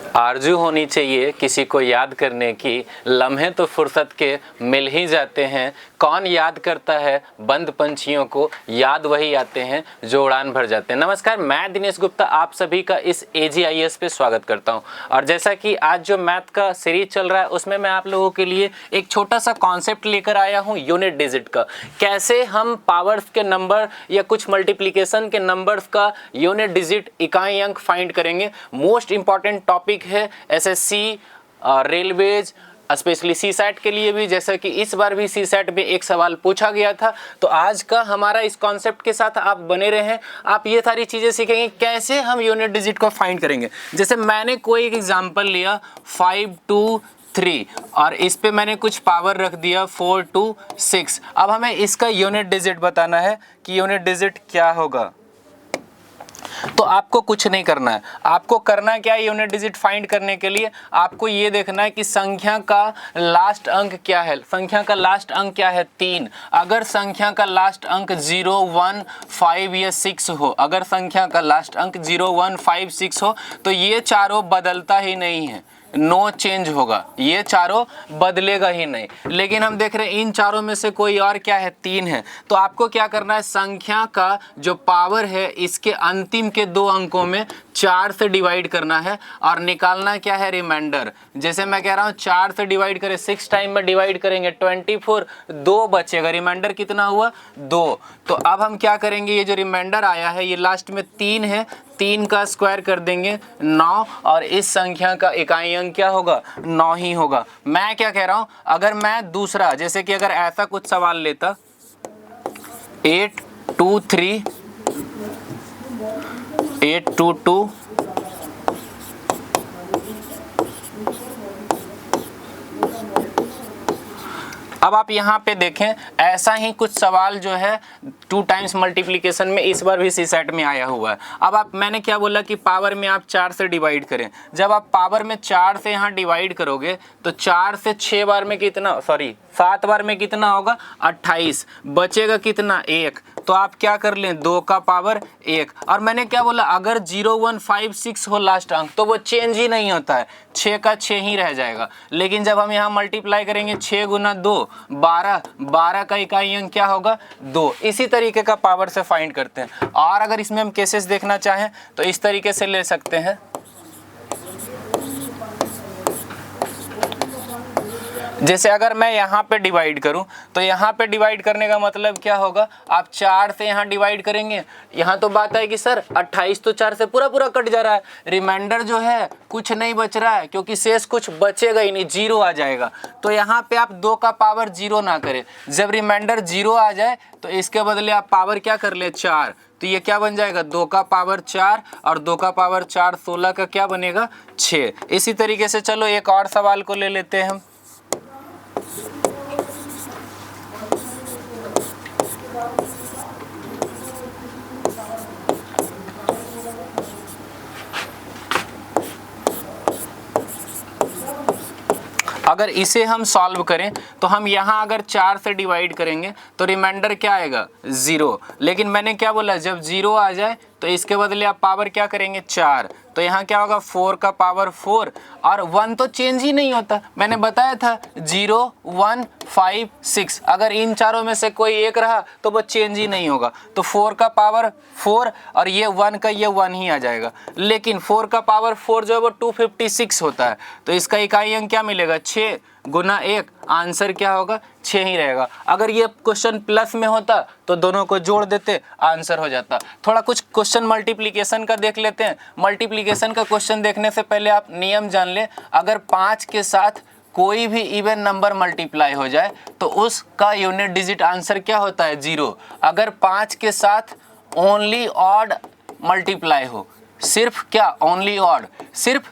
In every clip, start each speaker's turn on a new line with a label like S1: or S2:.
S1: आरज़ू होनी चाहिए किसी को याद करने की, लम्हे तो फुर्सत के मिल ही जाते हैं। कौन याद करता है बंद पंछियों को, याद वही आते हैं जो उड़ान भर जाते हैं। नमस्कार, मैं दिनेश गुप्ता आप सभी का इस AGIS पे स्वागत करता हूं। और जैसा कि आज जो मैथ का सीरीज चल रहा है उसमें मैं आप लोगों के लिए एक छोटा सा कॉन्सेप्ट लेकर आया हूं यूनिट डिजिट का। कैसे हम पावर्स के नंबर या कुछ मल्टीप्लिकेशन के नंबर्स का यूनिट डिजिट इकाई अंक फाइंड करेंगे। मोस्ट इंपॉर्टेंट टॉपिक है SSC, रेलवेज, स्पेशली CSAT के लिए भी, जैसा कि इस बार भी CSAT में एक सवाल पूछा गया था। तो आज का हमारा इस कॉन्सेप्ट के साथ आप बने रहें, आप ये सारी चीज़ें सीखेंगे कैसे हम यूनिट डिजिट को फाइंड करेंगे। जैसे मैंने कोई एक एग्जांपल लिया 5 2 3 और इस पे मैंने कुछ पावर रख दिया 4 2 6। अब हमें इसका यूनिट डिजिट बताना है कि यूनिट डिजिट क्या होगा। तो आपको कुछ नहीं करना है, आपको करना क्या है यूनिट डिजिट फाइंड करने के लिए आपको ये देखना है कि संख्या का लास्ट अंक क्या है। संख्या का लास्ट अंक क्या है 3। अगर संख्या का लास्ट अंक 0 1 5 या 6 हो, अगर संख्या का लास्ट अंक 0 1 5 6 हो तो ये चारों बदलता ही नहीं है, नो चेंज होगा, ये चारों बदलेगा ही नहीं। लेकिन हम देख रहे हैं इन चारों में से कोई और क्या है 3 है। तो आपको क्या करना है, संख्या का जो पावर है इसके अंतिम के 2 अंकों में 4 से डिवाइड करना है और निकालना क्या है रिमाइंडर। जैसे मैं कह रहा हूँ 4 से डिवाइड करें, 6 टाइम में डिवाइड करेंगे 24, 2 बचेगा, रिमाइंडर कितना हुआ 2। तो अब हम क्या करेंगे, ये जो रिमाइंडर आया है ये लास्ट में 3 है, 3 का स्क्वायर कर देंगे 9 और इस संख्या का इकाई अंक क्या होगा 9 ही होगा। मैं क्या कह रहा हूं, अगर मैं दूसरा जैसे कि अगर ऐसा कुछ सवाल लेता 8 2 3 8 2 2 अब आप यहाँ पे देखें ऐसा ही कुछ सवाल जो है 2 टाइम्स मल्टीप्लिकेशन में इस बार भी CSAT में आया हुआ है। अब मैंने क्या बोला कि पावर में आप 4 से डिवाइड करें। जब आप पावर में 4 से यहाँ डिवाइड करोगे तो 4 से 6 बार में कितना, 7 बार में कितना होगा 28, बचेगा कितना 1। तो आप क्या कर लें 2 का पावर 1। और मैंने क्या बोला, अगर 0 1 5 6 हो लास्ट अंक तो वो चेंज ही नहीं होता है, 6 का 6 ही रह जाएगा। लेकिन जब हम यहाँ मल्टीप्लाई करेंगे 6 गुना 2 12, 12 का इकाई अंक क्या होगा 2। इसी तरीके का पावर से फाइंड करते हैं। और अगर इसमें हम केसेस देखना चाहें तो इस तरीके से ले सकते हैं। जैसे अगर मैं यहाँ पे डिवाइड करूँ तो यहाँ पे डिवाइड करने का मतलब क्या होगा, आप 4 से यहाँ डिवाइड करेंगे, यहाँ तो बात है कि सर 28 तो 4 से पूरा पूरा कट जा रहा है, रिमाइंडर जो है कुछ नहीं बच रहा है क्योंकि शेष कुछ बचेगा ही नहीं, 0 आ जाएगा। तो यहाँ पे आप 2 का पावर 0 ना करें, जब रिमाइंडर 0 आ जाए तो इसके बदले आप पावर क्या कर ले 4। तो ये क्या बन जाएगा 2 का पावर 4 और 2 का पावर 4 16 का क्या बनेगा 6। इसी तरीके से चलो एक और सवाल को ले लेते हैं हम। अगर इसे हम सॉल्व करें तो हम यहाँ अगर 4 से डिवाइड करेंगे तो रिमाइंडर क्या आएगा 0। लेकिन मैंने क्या बोला, जब 0 आ जाए तो इसके बदले आप पावर क्या करेंगे 4। तो यहाँ क्या होगा 4 का पावर 4 और 1 तो चेंज ही नहीं होता। मैंने बताया था 0 1 5 6, अगर इन चारों में से कोई एक रहा तो वो चेंज ही नहीं होगा। तो 4 का पावर 4 और ये 1 का ये 1 ही आ जाएगा। लेकिन 4 का पावर 4 जो है वो 256 होता है। तो इसका इकाई अंक क्या मिलेगा 6 गुना 1, आंसर क्या होगा 6 ही रहेगा। अगर ये क्वेश्चन प्लस में होता तो दोनों को जोड़ देते, आंसर हो जाता। थोड़ा कुछ क्वेश्चन मल्टीप्लिकेशन का देख लेते हैं। मल्टीप्लिकेशन का क्वेश्चन देखने से पहले आप नियम जान ले, अगर 5 के साथ कोई भी इवन नंबर मल्टीप्लाई हो जाए तो उसका यूनिट डिजिट आंसर क्या होता है 0। अगर 5 के साथ ओनली ऑड मल्टीप्लाई हो, सिर्फ क्या ओनली ऑड, सिर्फ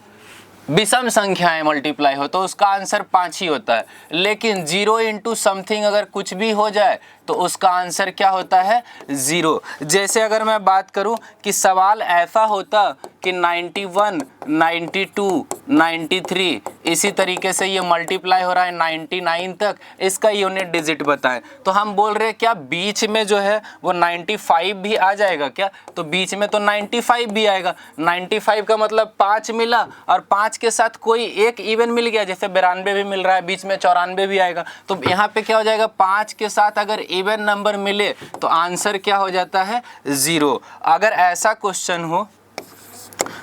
S1: विषम संख्याएं मल्टीप्लाई हो तो उसका आंसर 5 ही होता है। लेकिन 0 इंटू समथिंग अगर कुछ भी हो जाए तो उसका आंसर क्या होता है 0। जैसे अगर मैं बात करूं कि सवाल ऐसा होता कि 91, 92, 93 इसी तरीके से ये मल्टीप्लाई हो रहा है 99 तक, इसका यूनिट डिजिट बताएं। तो हम बोल रहे हैं क्या बीच में जो है वो 95 भी आ जाएगा क्या? तो बीच में तो 95 भी आएगा। 95 का मतलब 5 मिला और 5 के साथ कोई एक इवन मिल गया, जैसे 92 भी मिल रहा है, बीच में 94 भी आएगा। तो यहाँ पे क्या हो जाएगा, 5 के साथ अगर इवन नंबर मिले तो आंसर क्या हो जाता है, 0। अगर ऐसा क्वेश्चन हो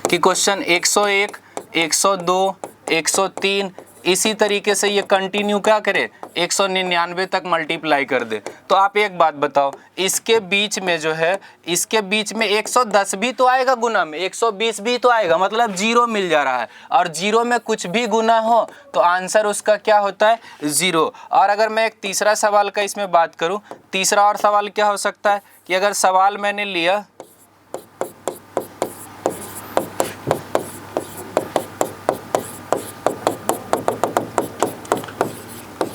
S1: कि क्वेश्चन 101, 102, 103 इसी तरीके से ये कंटिन्यू क्या करे 199 तक मल्टीप्लाई कर दे, तो आप एक बात बताओ, इसके बीच में जो है, इसके बीच में 110 भी तो आएगा गुना में, 120 भी तो आएगा, मतलब 0 मिल जा रहा है। और 0 में कुछ भी गुना हो तो आंसर उसका क्या होता है, 0। और अगर मैं एक तीसरा सवाल का इसमें बात करूं, तीसरा और सवाल क्या हो सकता है कि अगर सवाल मैंने लिया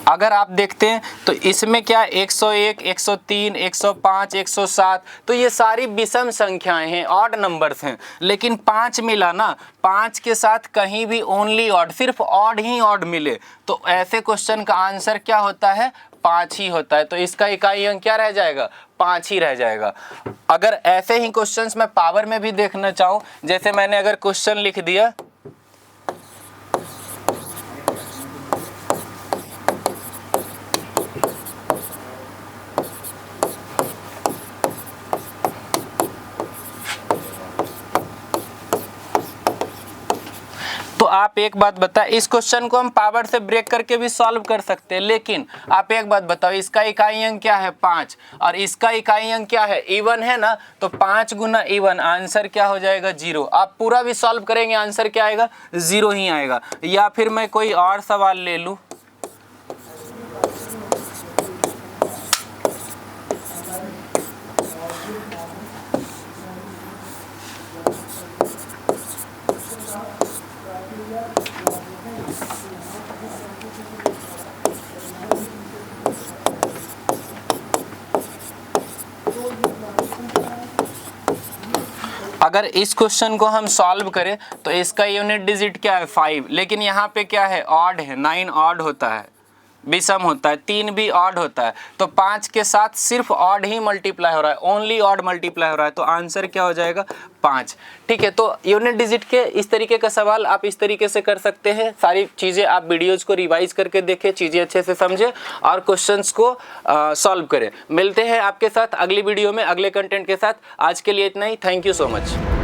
S1: अगर आप देखते हैं तो इसमें क्या 101, 103, 105, 107 तो ये सारी विषम संख्याएं हैं, ऑड नंबर्स हैं। लेकिन 5 मिला ना, 5 के साथ कहीं भी ओनली ऑड, सिर्फ ऑड ही ऑड मिले, तो ऐसे क्वेश्चन का आंसर क्या होता है, 5 ही होता है। तो इसका इकाई अंक क्या रह जाएगा, 5 ही रह जाएगा। अगर ऐसे ही क्वेश्चंस मैं पावर में भी देखना चाहूँ, जैसे मैंने अगर क्वेश्चन लिख दिया तो आप एक बात बताएं, इस क्वेश्चन को हम पावर से ब्रेक करके भी सॉल्व कर सकते हैं, लेकिन आप एक बात बताओ, इसका इकाई अंक क्या है, 5, और इसका इकाई अंक क्या है, इवन है ना, तो 5 गुना इवन, आंसर क्या हो जाएगा, 0। आप पूरा भी सॉल्व करेंगे आंसर क्या आएगा, 0 ही आएगा। या फिर मैं कोई और सवाल ले लूँ, अगर इस क्वेश्चन को हम सॉल्व करें तो इसका यूनिट डिजिट क्या है, 5, लेकिन यहाँ पे क्या है, ऑड है, 9 ऑड होता है, विषम होता है, 3 भी ऑड होता है, तो 5 के साथ सिर्फ ऑड ही मल्टीप्लाई हो रहा है, ओनली ऑड मल्टीप्लाई हो रहा है, तो आंसर क्या हो जाएगा, 5। ठीक है, तो यूनिट डिजिट के इस तरीके का सवाल आप इस तरीके से कर सकते हैं। सारी चीज़ें आप वीडियोज़ को रिवाइज करके देखें, चीज़ें अच्छे से समझें और क्वेश्चंस को सॉल्व करें। मिलते हैं आपके साथ अगली वीडियो में अगले कंटेंट के साथ। आज के लिए इतना ही, थैंक यू सो मच।